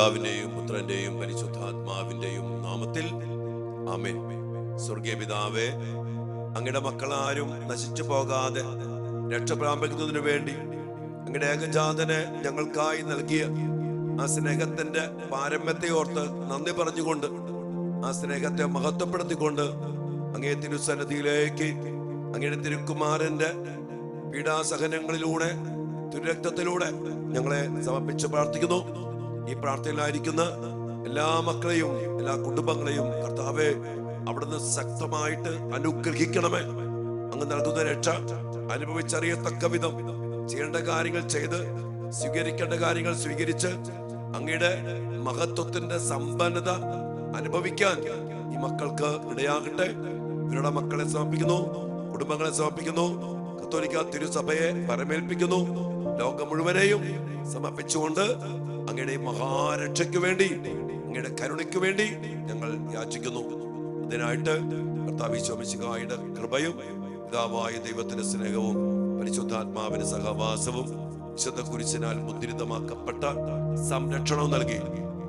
പിതാവിന്റെയും പുത്രന്റെയും പരിശുദ്ധാത്മാവിന്റെയും നാമത്തിൽ ആമേൻ. സ്വർഗീയ പിതാവേ, അങ്ങയുടെ മക്കളാരും നശിച്ചു പോകാതെ രക്ഷ പ്രാപിക്കുന്നതിനു വേണ്ടി അങ്ങയുടെ ഏകജാതനെ ഞങ്ങൾക്കായി നൽകിയ ആ സ്നേഹത്തിന്റെ പാരമ്യത്തെ ഓർത്ത് നന്ദി പറഞ്ഞുകൊണ്ട്, ആ സ്നേഹത്തെ മഹത്വപ്പെടുത്തിക്കൊണ്ട് അങ്ങേ തിരുസന്നിധിയിലേക്ക് അങ്ങയുടെ തിരുക്കുമാരന്റെ പീഡാസഹനങ്ങളിലൂടെ തിരുരക്തത്തിലൂടെ ഞങ്ങളെ സമർപ്പിച്ച് പ്രാർത്ഥിക്കുന്നു. ഈ പ്രാർത്ഥനയിലായിരിക്കുന്ന എല്ലാ മക്കളെയും എല്ലാ കുടുംബങ്ങളെയും കർത്താവേ അവിടുന്ന് ശക്തമായിട്ട് അനുഗ്രഹിക്കണമേ. അങ്ങ് നൽകുന്ന രക്ഷ അനുഭവിച്ചറിയത്തക്ക വിധം ചെയ്യേണ്ട കാര്യങ്ങൾ ചെയ്ത് സ്വീകരിക്കേണ്ട കാര്യങ്ങൾ സ്വീകരിച്ച് അങ്ങയുടെ മഹത്വത്തിന്റെ സമ്പന്നത അനുഭവിക്കാൻ ഈ മക്കൾക്ക് ഇടയാകട്ടെ. ഇവരുടെ മക്കളെ സമർപ്പിക്കുന്നു, കുടുംബങ്ങളെ സമർപ്പിക്കുന്നു, കത്തോലിക്ക തിരുസഭയെ പരമേൽപ്പിക്കുന്നു. ലോകം മുഴുവനെയും സമർപ്പിച്ചുകൊണ്ട് അങ്ങയുടെ മഹാരക്ഷയ്ക്ക് വേണ്ടി, അങ്ങയുടെ കരുണയ്ക്ക് വേണ്ടി ഞങ്ങൾ യാചിക്കുന്നു. അതിനായിട്ട് കർത്താവ് ഈശോ മിശിഹായുടെ കൃപയും പിതാവായ ദൈവത്തിന്റെ സ്നേഹവും പരിശുദ്ധാത്മാവിന്റെ സഹവാസവും വിശുദ്ധ കുരിശിനാൽ മുദ്രിതമാക്കപ്പെട്ട സംരക്ഷണവും നൽകി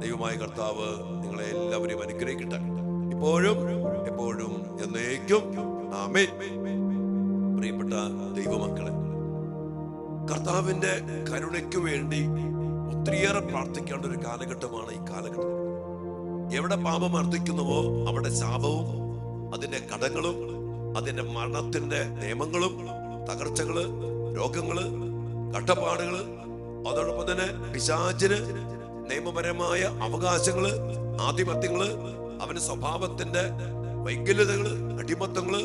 ദൈവമായ കർത്താവ് നിങ്ങളെ എല്ലാവരെയും അനുഗ്രഹിക്കട്ടെ, ഇപ്പോഴും എപ്പോഴും എന്നേക്കും. ആമേൻ. പ്രിയപ്പെട്ട ദൈവമക്കളെ, കർത്താവിന്റെ കരുണയ്ക്ക് വേണ്ടി ഒത്തിരിയേറെ പ്രാർത്ഥിക്കേണ്ട ഒരു കാലഘട്ടമാണ് ഈ കാലഘട്ടം. എവിടെ പാപം വർദ്ധിക്കുന്നുവോ അവിടെ ശാപവും അതിന്റെ കടങ്ങളും അതിന്റെ മരണത്തിന്റെ നിയമങ്ങളും തകർച്ചകള്, രോഗങ്ങള്, കഷ്ടപ്പാടുകള്, അതോടൊപ്പം തന്നെ പിശാചിന് നിയമപരമായ അവകാശങ്ങള്, ആധിപത്യങ്ങള്, അവന്റെ സ്വഭാവത്തിന്റെ വൈകല്യതകള്, അടിമത്തങ്ങള്,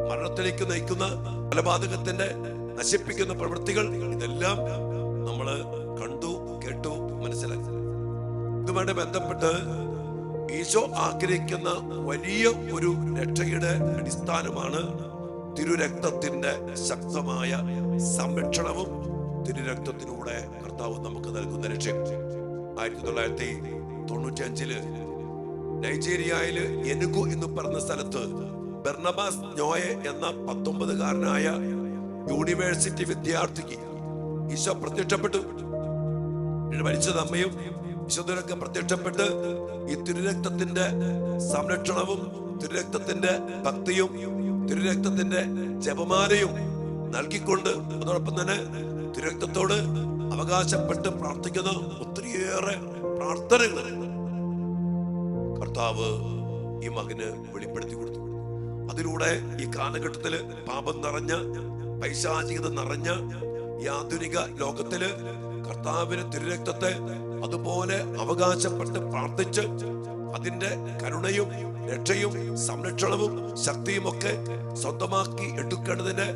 മരണത്തിലേക്ക് നയിക്കുന്ന കൊലപാതകത്തിന്റെ നശിപ്പിക്കുന്ന പ്രവൃത്തികൾ, ഇതെല്ലാം നമ്മള് കണ്ടു, കേട്ടു, മനസ്സിലാക്കി. ഇതുമായിട്ട് ബന്ധപ്പെട്ട് ഈശോ ആഗ്രഹിക്കുന്ന വലിയ ഒരു രക്ഷയുടെ അടിസ്ഥാനമാണ് തിരുരക്തത്തിന്റെ ശക്തമായ സംരക്ഷണവും തിരുരക്തത്തിലൂടെ കർത്താവ് നമുക്ക് നൽകുന്ന രക്ഷ. 1995 നൈജീരിയയില് എനുഗു എന്ന് പറഞ്ഞ സ്ഥലത്ത് ബർണബാസ് നോയെ എന്ന 19കാരനായ യൂണിവേഴ്സിറ്റി വിദ്യാർത്ഥിക്ക് ഈശോ പ്രത്യക്ഷപ്പെട്ടു. മരിച്ചത് അമ്മയും വിശുദ്ധരൊക്കെ പ്രത്യക്ഷപ്പെട്ട് ഈ തിരുരക്തത്തിന്റെ സംരക്ഷണവും തിരുരക്തത്തിന്റെ ഭക്തിയും തിരുരക്തത്തിന്റെ ജപമാലയും നൽകിക്കൊണ്ട്, അതോടൊപ്പം തന്നെ തിരുരക്തത്തോട് അവകാശപ്പെട്ട് പ്രാർത്ഥിക്കുന്ന ഒത്തിരിയേറെ പ്രാർത്ഥനകൾ കർത്താവ് ഈ മകന് വെളിപ്പെടുത്തി കൊടുത്തു. അതിലൂടെ ഈ കാലഘട്ടത്തില് പാപം നിറഞ്ഞ, പൈശാചികത നിറഞ്ഞ ഈ ആധുനിക ലോകത്തില് കർത്താവിന് തിരുരക്തത്തെ അതുപോലെ അവകാശപ്പെട്ട് പ്രാർത്ഥിച്ച് അതിന്റെ കരുണയും രക്ഷയും സംരക്ഷണവും ശക്തിയും ഒക്കെ സ്വന്തമാക്കി എടുക്കേണ്ടതിന്റെ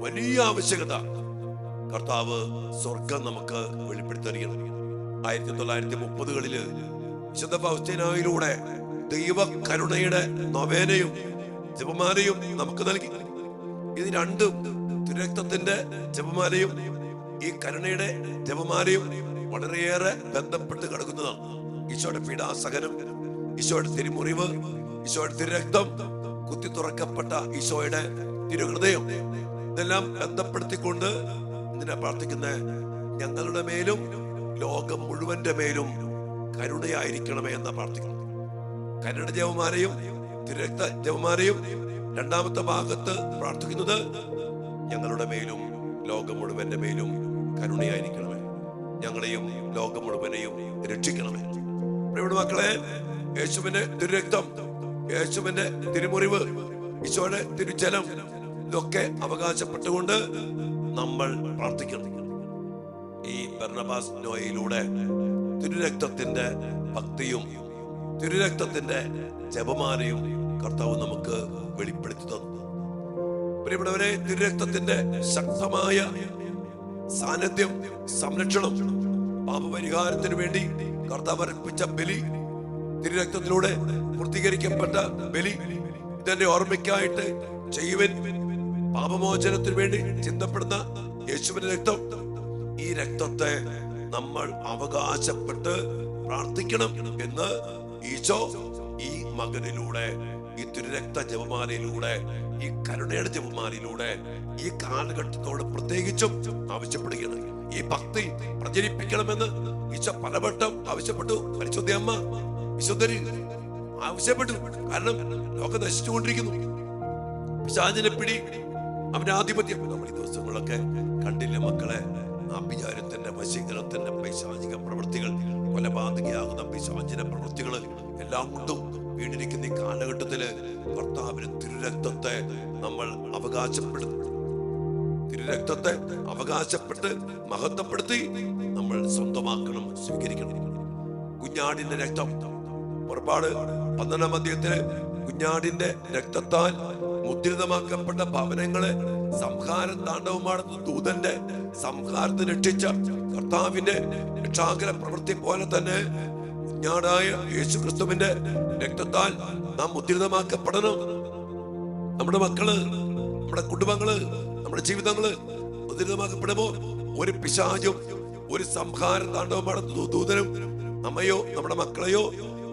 വലിയ ആവശ്യകത കർത്താവ് സ്വർഗം നമുക്ക് വെളിപ്പെടുത്തി തരികയാണ്. 1930കളില് വിശുദ്ധ ഫൗസ്റ്റീനായിലൂടെ ദൈവ കരുണയുടെ നൊവേനയും ജപമാലയും നമുക്ക് നൽകി. ഇത് രണ്ടും, തിരുരക്തത്തിന്റെ ജപമാലയും ഈ കരുണയുടെ ജപമാലയും വളരെയേറെ ബന്ധപ്പെട്ട് കിടക്കുന്നതാണ്. ഈശോയുടെ പീഡാസഹനം, ഈശോയുടെ തിരുമുറിവ്, ഈശോയുടെ തിരുരക്തം, കുത്തി തുറക്കപ്പെട്ട ഈശോയുടെ തിരുഹൃദയം, ഇതെല്ലാം ബന്ധപ്പെടുത്തിക്കൊണ്ട് ഇതിനെ പ്രാർത്ഥിക്കുന്ന ഞങ്ങളുടെ മേലും ലോകം മുഴുവന്റെ മേലും കരുണയായിരിക്കണമേ എന്ന പ്രാർത്ഥിക്കുന്നു. കരുണ ജപമാലയും തിരുരക്ത ജപമാലയും രണ്ടാമത്തെ ഭാഗത്ത് പ്രാർത്ഥിക്കുന്നത് ഞങ്ങളുടെ മേലും ലോകം മുഴുവന്റെ മേലും കരുണയായിരിക്കണമേ, ഞങ്ങളെയും ലോകം മുഴുവനെയും രക്ഷിക്കണമേ. പ്രിയപ്പെട്ട മക്കളെ, യേശുവിന്റെ തിരുരക്തം, യേശുവിന്റെ തിരുമുറിവ്, ഈശോയുടെ തിരുജലം, ഇതൊക്കെ അവകാശപ്പെട്ടുകൊണ്ട് നമ്മൾ പ്രാർത്ഥിക്കണം. ഈ ബർണബാസ് നോയയിലൂടെ തിരുരക്തത്തിന്റെ ഭക്തിയും തിരുരക്തത്തിന്റെ ജപമാലയും കർത്താവ് നമുക്ക് വെളിപ്പെടുത്തി തന്നു. പ്രിയപ്പെട്ടവരെ, തിരുരക്തത്തിന്റെ ശക്തമായ സാന്നിധ്യം, സംരക്ഷണം, പാപപരിഹാരത്തിന് വേണ്ടി കർത്താവ് അർപ്പിച്ച ബലി, തിരുരക്തത്തിലൂടെ പൂർത്തീകരിക്കപ്പെട്ട ബലി, ഇതിന്റെ ഓർമ്മയ്ക്കായിട്ട് ചെയ്യുവൻ, പാപമോചനത്തിന് വേണ്ടി ചിന്തപ്പെടുന്ന യേശുവിന്റെ രക്തം, ഈ രക്തത്തെ നമ്മൾ അവകാശപ്പെട്ട് പ്രാർത്ഥിക്കണം എന്ന് ഈശോ ഈ മകനിലൂടെ, ഈ തിരുരക്ത ജപമാലയിലൂടെ, ഈ കരുണയുടെ ജപമാലയിലൂടെ ഈ കാലഘട്ടത്തോട് പ്രത്യേകിച്ചും ആവശ്യപ്പെടുകയാണ്. ഈ ഭക്തി പ്രചരിപ്പിക്കണമെന്ന് ഈശോ പലവട്ടം ആവശ്യപ്പെട്ടു. പരിശുദ്ധ അമ്മ വിശുദ്ധര് ആവശ്യപ്പെട്ടു. കാരണം ലോകം നശിച്ചുകൊണ്ടിരിക്കുന്നു. പിശാചിനെ പിടി, അവന്റെ ആധിപത്യം നമ്മൾ ഈ ദിവസങ്ങളൊക്കെ കണ്ടില്ലേ മക്കളെ? ആഭിചാരത്തിന്റെ, വശീകരണത്തിന്റെ പൈശാചിക പ്രവൃത്തികൾ, കൊലപാതകയാകുന്ന പൈശാചിക പ്രവൃത്തികൾ എല്ലാം കൊണ്ടും വീണിരിക്കുന്ന ഈ കാലഘട്ടത്തില് കർത്താവിന് തിരുരക്തത്തെ നമ്മൾ അവകാശപ്പെടുന്നു. തിരുരക്തത്തെ അവകാശപ്പെട്ട് മഹത്വപ്പെടുത്തി നമ്മൾ സ്വന്തമാക്കണം, സ്വീകരിക്കണം. കുഞ്ഞാടിന്റെ രക്തം, പുറപ്പാട് 12-ാം അധ്യായത്തില് കുഞ്ഞാടിന്റെ രക്തത്താൽ മുദ്രിതമാക്കപ്പെട്ട ഭവനങ്ങളെ സംഹാര താണ്ഡവമാടുന്ന ദൂതന്റെ സംഹാരത്തിന് രക്ഷിച്ച കർത്താവിന്റെ രക്ഷാകര പ്രവൃത്തി പോലെ തന്നെ കുഞ്ഞാടായ യേശു ക്രിസ്തുവിന്റെ രക്തത്താൽ നാം മുദ്രിതമാക്കപ്പെടണം. നമ്മുടെ മക്കള്, നമ്മുടെ കുടുംബങ്ങള്, നമ്മുടെ ജീവിതങ്ങള് മുദ്രിതമാക്കപ്പെടുമ്പോ ഒരു പിശാചും ഒരു സംഹാര താണ്ഡവമാടുന്ന ദൂതനും നമ്മയോ നമ്മുടെ മക്കളെയോ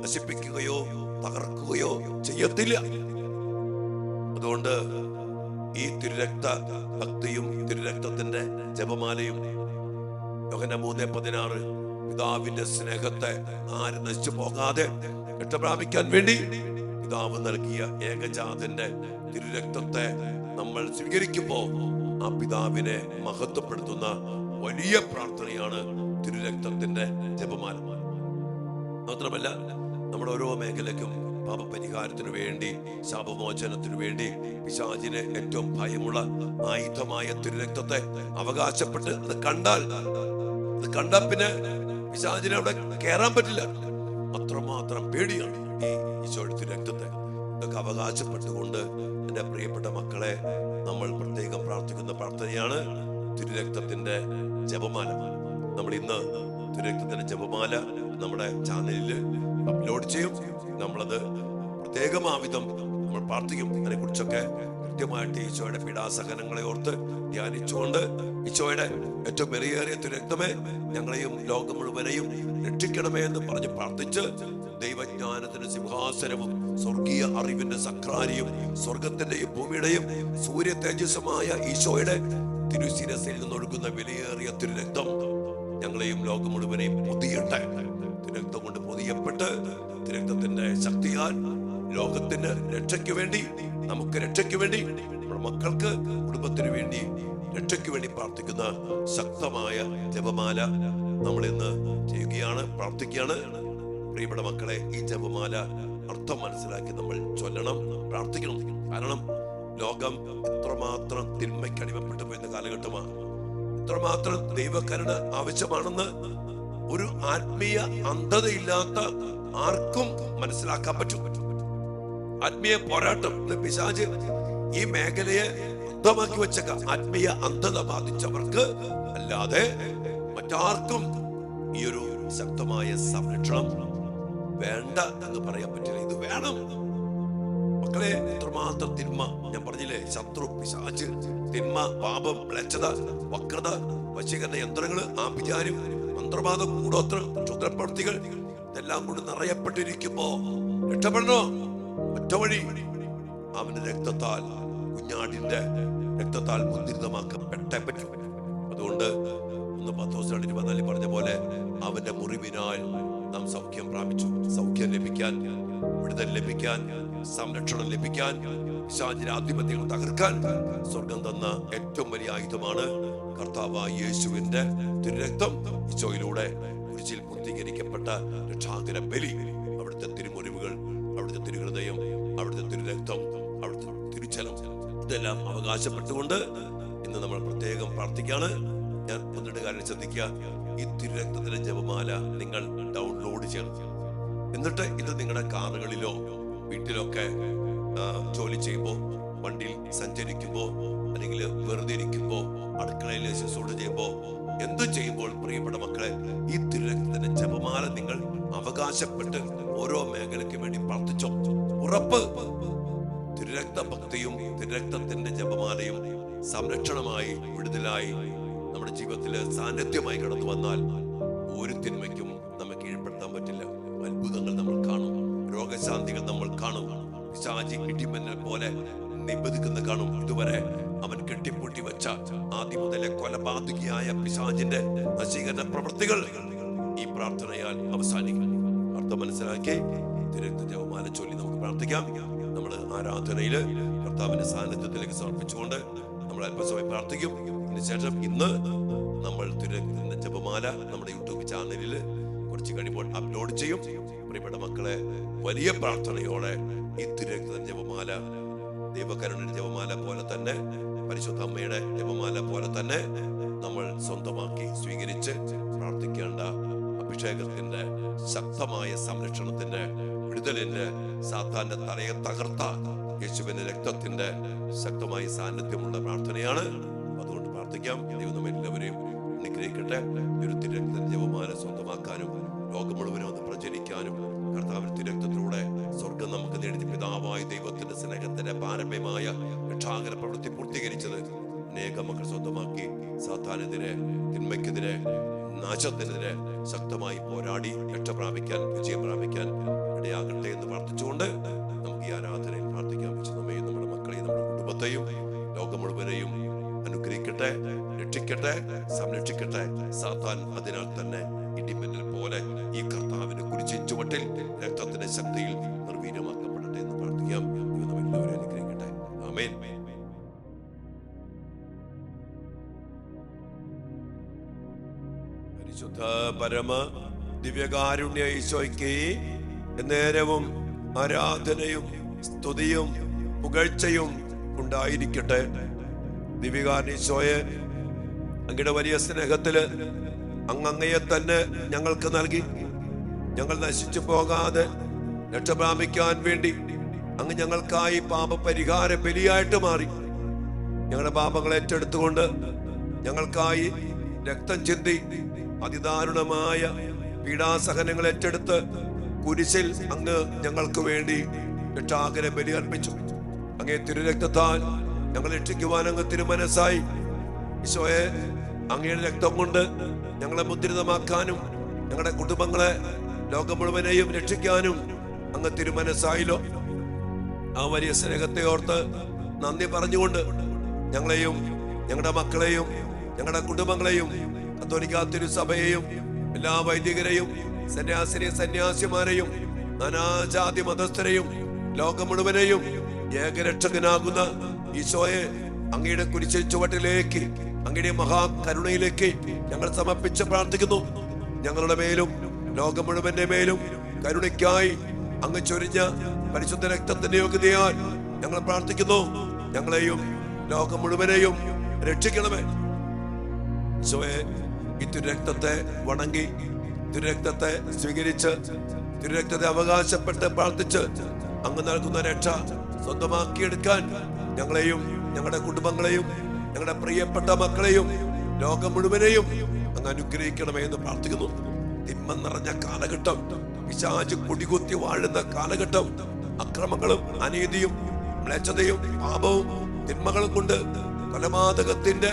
നശിപ്പിക്കുകയോ തകർക്കുകയോ ചെയ്യത്തില്ല. അതുകൊണ്ട് ഈ തിരുരക്ത ഭക്തിയും തിരുരക്തത്തിന്റെ ജപമാലയും യോഹന്നാൻ 3:16 പിതാവിന്റെ സ്നേഹത്തെ ആരും നശിച്ചു പോകാതെ രക്ഷപ്രാപിക്കാൻ വേണ്ടി പിതാവ് നൽകിയ ഏകജാതന്റെ തിരുരക്തത്തെ നമ്മൾ സ്വീകരിക്കുമ്പോൾ ആ പിതാവിനെ മഹത്വപ്പെടുത്തുന്ന വലിയ പ്രാർത്ഥനയാണ് തിരുരക്തത്തിന്റെ ജപമാല. മാത്രമല്ല നമ്മുടെ ഓരോ മേഖലയ്ക്കും പാപപരിഹാരത്തിനു വേണ്ടി, ശാപമോചനത്തിനു വേണ്ടി പിശാചിന് ഏറ്റവും ഭയമുള്ള ആയുധമായ തിരുരക്തത്തെ അവകാശപ്പെട്ട് അത് കണ്ടാൽ പിന്നെ പിശാചിനെ അവിടെ കയറാൻ പറ്റില്ല. അത്രമാത്രം പേടിയാണ് ഈ ഈശോയുടെ തിരുരക്തത്തെ. ഇതൊക്കെ അവകാശപ്പെട്ടുകൊണ്ട് എന്റെ പ്രിയപ്പെട്ട മക്കളെ നമ്മൾ പ്രത്യേകം പ്രാർത്ഥിക്കുന്ന പ്രാർത്ഥനയാണ് തിരുരക്തത്തിന്റെ ജപമാല. നമ്മൾ ഇന്ന് തിരുരക്തത്തിന്റെ ജപമാല നമ്മുടെ ചാനലിൽ അപ്ലോഡ് ചെയ്യും. നമ്മളത് പ്രത്യേകമാവിധം നമ്മൾ പ്രാർത്ഥിക്കും. അതിനെ കുറിച്ചൊക്കെ കൃത്യമായിട്ട് ഈശോയുടെ പീഡാസഹനങ്ങളെ ഓർത്ത് ധ്യാനിച്ചുകൊണ്ട് ഈശോയുടെ ഏറ്റവും വിലയേറിയ തിരുരക്തമേ ഞങ്ങളെയും ലോകം മുഴുവനെയും രക്ഷിക്കണമേ എന്ന് പറഞ്ഞ് പ്രാർത്ഥിച്ച് ദൈവജ്ഞാനത്തിന്റെ സിംഹാസനവും സ്വർഗീയ അറിവിന്റെ സക്രാരിയും സ്വർഗത്തിന്റെയും ഭൂമിയുടെയും സൂര്യ തേജസ്സുമായ ഈശോയുടെ തിരുശിരസിൽ നിന്നൊഴുകുന്ന വിലയേറിയ തിരുരക്തം ഞങ്ങളെയും ലോകം മുഴുവനെയും പൊതിയട്ടെ. തിരുരക്തം കൊണ്ട് പൊതിയപ്പെട്ട് തിരുരക്തത്തിന്റെ ശക്തിയാൽ ലോകത്തിന്റെ രക്ഷയ്ക്ക് വേണ്ടി, നമുക്ക് രക്ഷയ്ക്ക് വേണ്ടി, നമ്മുടെ മക്കൾക്ക്, കുടുംബത്തിന് വേണ്ടി രക്ഷയ്ക്ക് വേണ്ടി പ്രാർത്ഥിക്കുന്ന ശക്തമായ ജപമാല നമ്മൾ ഇന്ന് ചെയ്യുകയാണ്, പ്രാർത്ഥിക്കുകയാണ്. പ്രിയപ്പെട്ട മക്കളെ, ഈ ജപമാല അർത്ഥം മനസ്സിലാക്കി നമ്മൾ ചൊല്ലണം, പ്രാർത്ഥിക്കണം. കാരണം ലോകം എത്രമാത്രം തിന്മയ്ക്ക് അടിമപ്പെട്ടു പോയിരുന്ന കാലഘട്ടമാണ്. എത്രമാത്രം ദൈവകരുണ ആവശ്യമാണെന്ന് ഒരു ആത്മീയ അന്ധതയില്ലാത്ത ആർക്കും മനസ്സിലാക്കാൻ പറ്റും. ആത്മീയ പോരാട്ടം, പിശാച് ഈ മേഖലയെ അന്ധമാക്കി വെച്ചേക്ക. ആത്മീയ അന്ധത ബാധിച്ചവർക്ക് അല്ലാതെ മറ്റാർക്കും ഈ ഒരു ശക്തമായ സംരക്ഷണം വേണ്ട എന്ന് പറയാൻ പറ്റില്ല. ഇത് വേണം മക്കളെ. എത്രമാത്രം തിന്മ, ഞാൻ പറഞ്ഞില്ലേ, ശത്രു, പിശാച്, തിന്മ, പാപം, മ്ലേച്ഛത, വക്രത, വശീകരണ യന്ത്രങ്ങള്, ആഭിചാരം, മന്ത്രവാദം, കൂടോത്രം, ക്ഷുദ്രപ്രവൃത്തികൾ ഇതെല്ലാം കൊണ്ട് നിറയപ്പെട്ടിരിക്കുമ്പോ രക്ഷപ്പെടണോ? ഒറ്റ വഴി അവന്റെ രക്തത്താൽ, കുഞ്ഞാടിന്റെ രക്തത്താൽ മുദ്രിതമാക്കപ്പെട്ടേ പറ്റും. അതുകൊണ്ട് 1 പത്രോസ് 2:24 പറഞ്ഞ പോലെ അവന്റെ മുറിവിനാൽ നാം സൗഖ്യം പ്രാപിച്ചു. സൗഖ്യം ലഭിക്കാൻ, വിടുതൽ ലഭിക്കാൻ, സംരക്ഷണം ലഭിക്കാൻ, പിശാചിന്റെ ആധിപത്യങ്ങൾ തകർക്കാൻ സ്വർഗം തന്ന ഏറ്റവും വലിയ ആയുധമാണ് കർത്താവായ യേശുവിന്റെ തിരുരക്തം. ഈശോയിലൂടെ കുരിശിൽ പൂർത്തീകരിക്കപ്പെട്ട രക്ഷാകര ബലി, അവിടുത്തെ തിരുമുറിവുകൾ, അവിടുത്തെ തിരുഹൃദയം, അവിടുത്തെ തിരുരക്തം, അവിടുത്തെ തിരുച്ചലം, ഇതെല്ലാം അവകാശപ്പെട്ടുകൊണ്ട് ഇന്ന് നമ്മൾ പ്രത്യേകം പ്രാർത്ഥിക്കാണ്. ഞാൻ ഒന്നിട്ട് കാര്യം ശ്രദ്ധിക്കുക, ഈ തിരുരക്തത്തിന്റെ ജപമാല നിങ്ങൾ ഡൗൺലോഡ് ചെയ്യണം. എന്നിട്ട് ഇത് നിങ്ങളുടെ കാറുകളിലോ വീട്ടിലൊക്കെ ജോലി ചെയ്യുമ്പോൾ, വണ്ടിയിൽ സഞ്ചരിക്കുമ്പോൾ, അല്ലെങ്കിൽ വെറുതെ ഇരിക്കുമ്പോൾ, അടുക്കളയിൽ ശുശ്രൂഷ ചെയ്യുമ്പോൾ, എന്തു ചെയ്യുമ്പോൾ പ്രിയപ്പെട്ട മക്കളെ, ഈ തിരുരക്തത്തിന്റെ ജപമാല നിങ്ങൾ അവകാശപ്പെട്ട് ഓരോ മേഖലയ്ക്ക് വേണ്ടി പ്രാർത്ഥിച്ചോ. ഉറപ്പ്, തിരുരക്ത ഭക്തിയും തിരുരക്തത്തിന്റെ ജപമാലയും സംരക്ഷണമായി, വിടുതലായി നമ്മുടെ ജീവിതത്തിൽ സാന്നിധ്യമായി കടന്നു വന്നാൽ ഒരു തിന്മയ്ക്കും നമ്മെ കീഴ്പ്പെടുത്താൻ പറ്റില്ല. അത്ഭുതങ്ങൾ നമ്മൾ കാണും, രോഗശാന്തികൾ നമ്മൾ കാണും, പിശാചി ഇടിമിന്നൽ പോലെ നിബന്ധിക്കുന്ന കാണും. ഇതുവരെ അവൻ കെട്ടിപ്പൂട്ടി വെച്ച ആദ്യം മുതലേ കൊലപാതകിയായ പിശാചിന്റെ നശീകരണ പ്രവൃത്തികൾ ഈ പ്രാർത്ഥനയാൽ അവസാനിക്കും. അർത്ഥം മനസ്സിലാക്കി തിരുരക്ത ജപമാല ചൊല്ലി നമുക്ക് പ്രാർത്ഥിക്കാം. നമ്മൾ ആരാധനയില് കർത്താവിന്റെ സാന്നിധ്യത്തിലേക്ക് സമർപ്പിച്ചുകൊണ്ട് നമ്മൾ അല്പസമയം പ്രാർത്ഥിക്കും. അതിനുശേഷം ഇന്ന് നമ്മൾ തിരുരക്തത്തിന്റെ ജപമാല നമ്മുടെ യൂട്യൂബ് ചാനലിൽ കുറച്ച് കഴിയുമ്പോൾ അപ്ലോഡ് ചെയ്യും. പ്രിയപ്പെട്ട മക്കളെ, വലിയ പ്രാർത്ഥനയോടെ ഈ തിരുരക്തത്തിന്റെ ജപമാല ദൈവകരുണയുടെ ജപമാല പോലെ തന്നെ, പരിശുദ്ധ അമ്മയുടെ ജപമാല പോലെ തന്നെ നമ്മൾ സ്വന്തമാക്കി സ്വീകരിച്ച് പ്രാർത്ഥിക്കേണ്ട അഭിഷേകത്തിന്റെ ശക്തമായ സംരക്ഷണത്തിന്റെ വിടുതലിന്റെ സാത്താന്റെ തലയെ തകർത്ത യേശുവിന്റെ രക്തത്തിന്റെ ശക്തമായ സാന്നിധ്യമുള്ള പ്രാർത്ഥനയാണ്. അതുകൊണ്ട് പ്രാർത്ഥിക്കാം. ദൈവം നമ്മെ എല്ലാവരെയും അനുഗ്രഹിക്കട്ടെ. ഒരു തിരുരക്തത്തിന്റെ ജപമാല സ്വന്തമാക്കാനും ലോകം മുഴുവനും അത് പ്രചരിക്കാനും കർത്താവിന്റെ തിരുരക്തത്തിലൂടെ സ്വർഗം നമുക്ക് നേടി പിതാവായ ദൈവത്തിന്റെ സ്നേഹത്തിന്റെ പാരമ്യമായ രക്ഷാകര പ്രവൃത്തി പൂർത്തീകരിച്ചത് അനേകം മക്കൾ സ്വന്തമാക്കി സാത്താനെതിരെ, തിന്മയ്ക്കെതിരെ, നാശത്തിനെതിരെ ശക്തമായി പോരാടി രക്ഷ പ്രാപിക്കാൻ, വിജയം പ്രാപിക്കാൻ ഇടയാകട്ടെ എന്ന് പ്രാർത്ഥിച്ചുകൊണ്ട് നമുക്ക് ഈ ആരാധനയിൽ പ്രാർത്ഥിക്കാൻ വെച്ച് നമ്മയും നമ്മുടെ മക്കളെയും നമ്മുടെ കുടുംബത്തെയും ലോകം മുഴുവനെയും അനുഗ്രഹിക്കട്ടെ, രക്ഷിക്കട്ടെ, സംരക്ഷിക്കട്ടെ. സാത്താൻ അതിനാൽ തന്നെ ഇടിമിന്നൽ പോലെ ഈ കർത്താവിനെ കുറിച്ച് ചുവട്ടിൽ രക്തത്തിന്റെ ശക്തിയിൽ നിർവീര്യമാക്കപ്പെടട്ടെ എന്ന് പ്രാർത്ഥിക്കാം. എല്ലാവരും അനുഗ്രഹിക്കട്ടെ. ആമേൻ. പരിശുദ്ധ പരമ ദിവ്യകാരുണ്യ ഈശോയ്ക്ക് നേരവും ആരാധനയും സ്തുതിയും പുകഴ്ചയും ഉണ്ടായിരിക്കട്ടെ. ദിവ്യകാരുണ്യ ഈശോയെ, അങ്ങയുടെ വലിയ സ്നേഹത്തില് അങ്ങയെ തന്നെ ഞങ്ങൾക്ക് നൽകി. ഞങ്ങൾ നശിച്ചു പോകാതെ രക്ഷ പ്രാപിക്കാൻ വേണ്ടി അങ്ങ് ഞങ്ങൾക്കായി പാപപരിഹാര ബലിയായിട്ട് മാറി. ഞങ്ങളുടെ പാപങ്ങൾ ഏറ്റെടുത്തുകൊണ്ട് ഞങ്ങൾക്കായി രക്തം ചിന്തി അതിദാരുണമായ പീഡാസഹനങ്ങൾ ഏറ്റെടുത്ത് കുരിശിൽ അങ്ങ് ഞങ്ങൾക്ക് വേണ്ടി രക്ഷാകര ബലി അർപ്പിച്ചു. അങ്ങേ തിരുരക്തത്താൽ ഞങ്ങൾ രക്ഷിക്കുവാൻ അങ്ങ് തിരുമനസ്സായി. ഈശോയെ, അങ്ങയുടെ രക്തം കൊണ്ട് ഞങ്ങളെ മുദ്രിതമാക്കാനും ഞങ്ങളുടെ കുടുംബങ്ങളെ ലോകം മുഴുവനെയും രക്ഷിക്കാനും അങ്ങ് തിരുമനസ്സായില്ലോ. ആ വലിയ സ്നേഹത്തെ ഓർത്ത് നന്ദി പറഞ്ഞുകൊണ്ട് ഞങ്ങളെയും ഞങ്ങളുടെ മക്കളെയും ഞങ്ങളുടെ കുടുംബങ്ങളെയും കത്തോലിക്കാ തിരുസഭയെയും എല്ലാ വൈദികരെയും സന്യാസിമാരെയും നാനാജാതി മതസ്ഥരെയും ലോകം മുഴുവനെയും ഏകരക്ഷകനാകുന്ന ഈശോയെ അങ്ങയുടെ കുരിശിൻ ചുവട്ടിലേക്ക്, അങ്ങയുടെ മഹാകരുണയിലേക്ക് ഞങ്ങൾ സമർപ്പിച്ച് പ്രാർത്ഥിക്കുന്നു. ഞങ്ങളുടെ മേലും ലോകം മുഴുവന്റെ മേലും കരുണയ്ക്കായി അങ്ങ് ചൊരിഞ്ഞ പരിശുദ്ധ രക്തത്തിന്റെ യോഗ്യതയാൽ ഞങ്ങൾ പ്രാർത്ഥിക്കുന്നു. ഞങ്ങളെയും ലോകം മുഴുവനെയും രക്ഷിക്കണമേ. ഈശോയെ, ഈ തിരുരക്തത്തെ വണങ്ങി തിരുരക്തത്തെ സ്വീകരിച്ച് തിരുരക്തത്തെ അവകാശപ്പെട്ട് പ്രാർത്ഥിച്ച് അങ്ങ് നൽകുന്ന രക്ഷ സ്വന്തമാക്കിയെടുക്കാൻ ഞങ്ങളെയും ഞങ്ങളുടെ കുടുംബങ്ങളെയും ഞങ്ങളുടെ പ്രിയപ്പെട്ട മക്കളെയും ലോകം മുഴുവനെയും അങ്ങ് അനുഗ്രഹിക്കണമേ എന്ന് പ്രാർത്ഥിക്കുന്നു. തിന്മ നിറഞ്ഞ കാലഘട്ടം, പിശാച് കൊടികുത്തി വാഴുന്ന കാലഘട്ടം, അക്രമങ്ങളും അനീതിയും മ്ലേച്ഛതയും പാപവും തിന്മകളും കൊണ്ട് കൊലപാതകത്തിന്റെ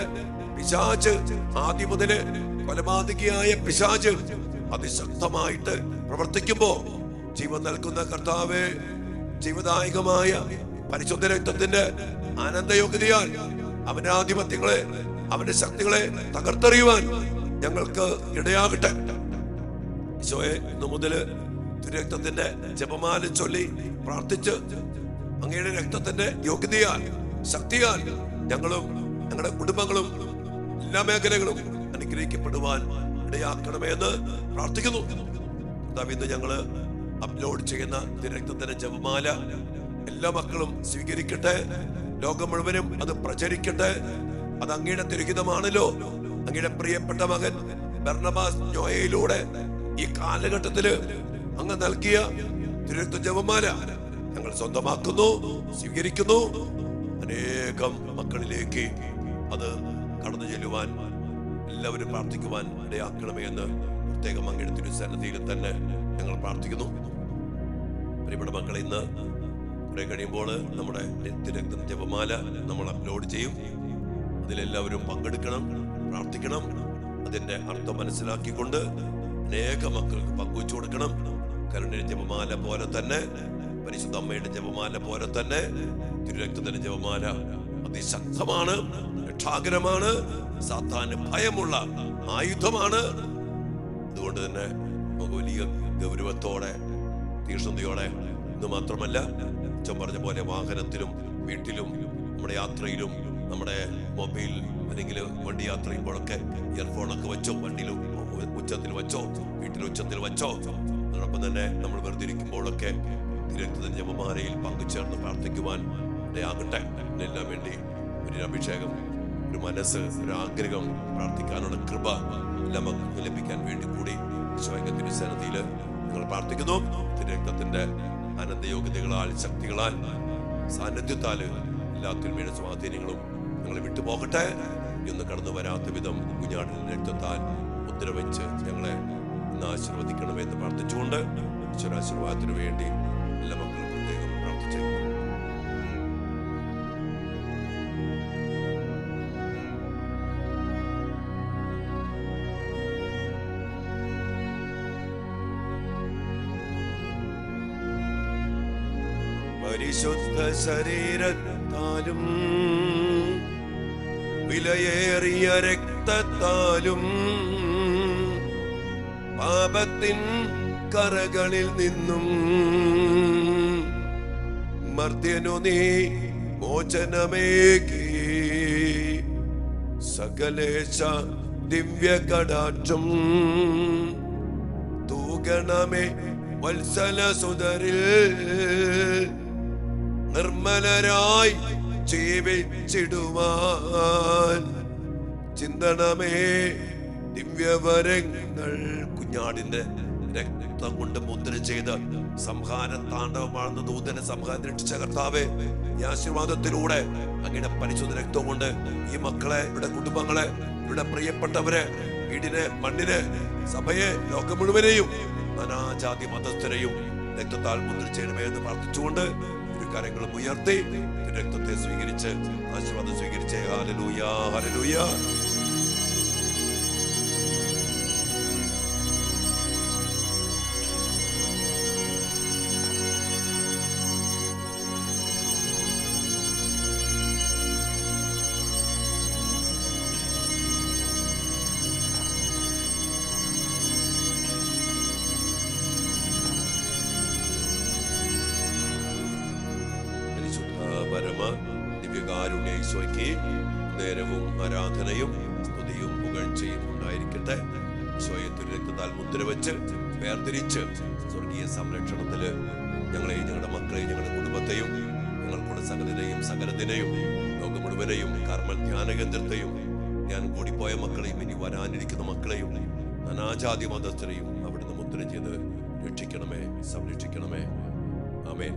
പിശാച് ആദ്യം മുതല് കൊലപാതകിയായ പിശാച് അതിശക്തമായിട്ട് പ്രവർത്തിക്കുമ്പോ ജീവൻ നൽകുന്ന കർത്താവേ, ജീവദായകമായ പരിശുദ്ധ രക്തത്തിന്റെ ആനന്ദയോഗ്യതയാൽ അവന്റെ ആധിപത്യങ്ങളെ, അവന്റെ ശക്തികളെ തകർത്തെറിയുവാൻ ഞങ്ങൾക്ക് ഇടയാകട്ടെ. ഈശോയെ, ഇന്നു മുതല് തിരുരക്തത്തിന്റെ ജപമാല ചൊല്ലി പ്രാർത്ഥിച്ച് അങ്ങയുടെ രക്തത്തിന്റെ യോഗ്യതയാൽ, ശക്തിയാൽ ഞങ്ങളും ഞങ്ങളുടെ കുടുംബങ്ങളും എല്ലാ മേഖലകളും അനുഗ്രഹിക്കപ്പെടുവാൻ ഇടയാക്കണമേ എന്ന് പ്രാർത്ഥിക്കുന്നു. ഇന്ന് ഞങ്ങള് അപ്ലോഡ് ചെയ്യുന്ന തിരുരക്തത്തിന്റെ ജപമാല എല്ലാ മക്കളും സ്വീകരിക്കട്ടെ. ലോകം മുഴുവനും അത് പ്രചരിക്കട്ടെ. അത് അങ്ങയുടെ തിരുഹിതമാണല്ലോ. അങ്ങയുടെ പ്രിയപ്പെട്ട മകൻ ബർണബാസ് നോയയിലൂടെ ഈ കാലഘട്ടത്തില് അങ്ങ് നൽകിയ തിരുരക്ത ജപമാല ഞങ്ങൾ സ്വന്തമാക്കുന്നു, സ്വീകരിക്കുന്നു. അനേകം മക്കളിലേക്ക് അത് കടന്നു ചെല്ലുവാൻ എല്ലാവരും പ്രാർത്ഥിക്കുവാൻ ഇടയാക്കണമേ എന്ന് പ്രത്യേകം അങ്ങയുടെ തിരുസന്നിധിയിൽ തന്നെ ഞങ്ങൾ പ്രാർത്ഥിക്കുന്നു. പ്രിയപ്പെട്ട മക്കളെ, ഇന്ന് കുറെ കഴിയുമ്പോൾ നമ്മുടെ തിരുരക്തം ജപമാല നമ്മൾ അപ്ലോഡ് ചെയ്യും. അതിലെല്ലാവരും പങ്കെടുക്കണം, പ്രാർത്ഥിക്കണം. അതിന്റെ അർത്ഥം മനസ്സിലാക്കിക്കൊണ്ട് അനേക മക്കൾക്ക് പങ്കുവച്ചു കൊടുക്കണം. കരുണയുടെ ജപമാല പോലെ തന്നെ, പരിശുദ്ധ അമ്മയുടെ ജപമാല പോലെ തന്നെ തിരുരക്തത്തിന്റെ ജപമാല അതിശക്തമാണ്, രക്ഷാകരമാണ്, സാത്താന് ഭയമുള്ള ആയുധമാണ്. അതുകൊണ്ട് തന്നെ നമുക്ക് വലിയ ഗൗരവത്തോടെ, തീക്ഷ്ണതയോടെ, ഇത് മാത്രമല്ല അച്ഛൻ പറഞ്ഞ പോലെ വാഹനത്തിലും വീട്ടിലും നമ്മുടെ യാത്രയിലും നമ്മുടെ മൊബൈൽ അല്ലെങ്കിൽ വണ്ടി യാത്ര ചെയ്യുമ്പോഴൊക്കെ ഇയർഫോണൊക്കെ വെച്ചോ, വണ്ടിയിൽ ഉച്ചത്തിൽ വെച്ചോ, വീട്ടിൽ ഉച്ചത്തിൽ വെച്ചോ. അതോടൊപ്പം തന്നെ നമ്മൾ വെറുതെ ഇരിക്കുമ്പോഴൊക്കെ തിരുരക്തത്തിന്റെ ജപമാലയിൽ പങ്കുചേർന്ന് പ്രാർത്ഥിക്കുവാൻ ഇടയാകട്ടെ. ഇതിനെല്ലാം വേണ്ടി ഒരു അഭിഷേകം, ഒരു മനസ്സ്, ഒരു ആഗ്രഹം, പ്രാർത്ഥിക്കാനുള്ള കൃപ എല്ലാം നമുക്ക് ലഭിക്കാൻ വേണ്ടി കൂടി ഈശോയുടെ സന്നിധിയിൽ നിങ്ങൾ പ്രാർത്ഥിക്കുന്നു. തിരുരക്തത്തിന്റെ അനന്തയോഗ്യതകളാൽ, ശക്തികളാൽ, സാന്നിധ്യത്താൽ എല്ലാ തിന്മയുടെ സ്വാധീനങ്ങളും ഞങ്ങളെ വിട്ടുപോകട്ടെ. ഇന്ന് കടന്നു വരാത്ത വിധം കുഞ്ഞാടിന്റെ രക്തത്താൽ മുദ്രവെച്ച് ഞങ്ങളെ ഇന്ന് ആശീർവദിക്കണമെന്ന് പ്രാർത്ഥിച്ചുകൊണ്ട് ഈശ്വരാശീർവാദത്തിനു വേണ്ടി എല്ലാ മക്കളും പ്രത്യേകം പ്രാർത്ഥിച്ചു. പരിശുദ്ധ ശരീരത്താലും വിലയേറിയ രക്തത്താലും പാപത്തിൻ കറകളിൽ നിന്നും മർത്യനു നീ മോചനമേകി സകലേശ ദിവ്യ കടാക്ഷം തൂകണമേ വത്സല സുതരിൽ നിർമ്മലരായി ജീവിച്ചിടുവാൻ ചിന്തണമേ ദിവ്യവരങ്ങൾ. കുഞ്ഞാടിന്റെ രക്തം കൊണ്ട് മുദ്ര ചെയ്ത് സംഹാര താണ്ഡവമാണെന്ന ദൂതനെ സംഹാരം രക്ഷിച്ച കർത്താവേ, ഈ ആശീർവാദത്തിലൂടെ അങ്ങയുടെ പരിശുദ്ധ രക്തം കൊണ്ട് ഈ മക്കളെ, ഇവിടെ കുടുംബങ്ങളെ, ഇവിടെ പ്രിയപ്പെട്ടവരെ, വീടിനെ, മണ്ണിനെ, സഭയെ, ലോകം മുഴുവനെയും, നാനാജാതി മതസ്ഥരെയും രക്തത്താൽ മുദ്ര ചെയ്യണമേ എന്ന് പ്രാർത്ഥിച്ചുകൊണ്ട് കരങ്ങളും ഉയർത്തി രക്തത്തെ സ്വീകരിച്ച് ആശീർവാദം സ്വീകരിച്ച് ഹല്ലേലൂയ, ഹല്ലേലൂയ. ദിവ്യകാരുണ്യ ഈശോയ്ക്ക് നേരവും ആരാധനയും സ്തുതിയും പുകഴ്ചയും ഉണ്ടായിരിക്കട്ടെ. ഈശോയെ തിരുരക്തത്താൽ മുദ്രവെച്ച് വേർതിരിച്ച് സ്വർഗീയ സംരക്ഷണത്തില് ഞങ്ങളെയും ഞങ്ങളുടെ മക്കളെയും ഞങ്ങളുടെ കുടുംബത്തെയും ഞങ്ങൾക്കുള്ള സകലരെയും സകലത്തിനെയും ലോകം മുഴുവനെയും കർമ്മ ധ്യാന കേന്ദ്രത്തെയും ഞാൻ കൂടിപ്പോയ മക്കളെയും ഇനി വരാനിരിക്കുന്ന മക്കളെയും നാനാജാതി മതസ്ഥരെയും അവിടുന്ന് മുദ്ര ചെയ്ത് രക്ഷിക്കണമേ, സംരക്ഷിക്കണമേ. ആമേൻ.